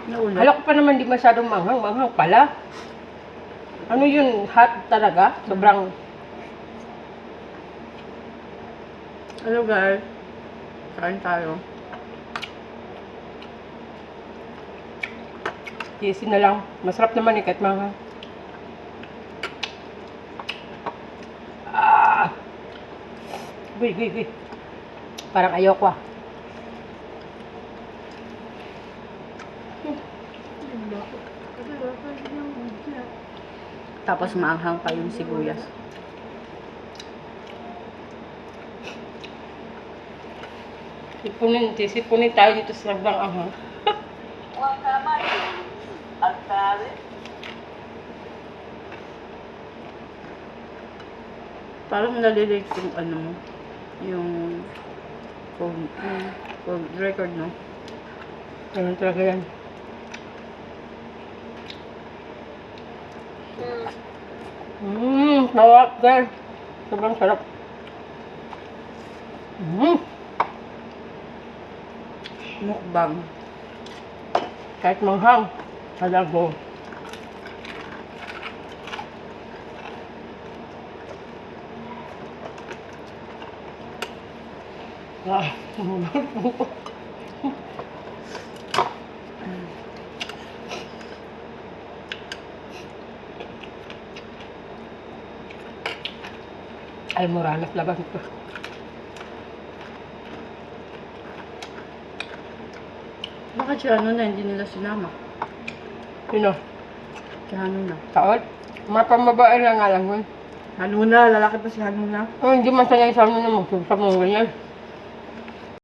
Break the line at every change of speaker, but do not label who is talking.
Naulit.
Hala ko pa naman di masyadong manghang. Manghang pala. Ano yun? Hot talaga? Sobrang...
Hello guys. Kain tayo.
Easy na lang. Masarap naman eh kahit manghang. Ah! Guy. Parang ayoko ah.
Tapos maanghang pa yung sibuyas.
Sipunin tayo dito sa sobrang anghang.
Parang nalilate yung ano mo. Yung code record, no?
Ganun talaga yan. Sarap guys. Sobrang sarap.
Mukbang.
Kahit manghang. Halago. Ah. Almoranas labas ito.
Bakit si ano na hindi nila sinama?
Sino?
Si Hanuna.
Taot? Mapamabae na nga lang yun.
Hanuna, lalaki pa si Hanuna.
Oh, hindi man sanay sa amin na magsusap ng ganyan.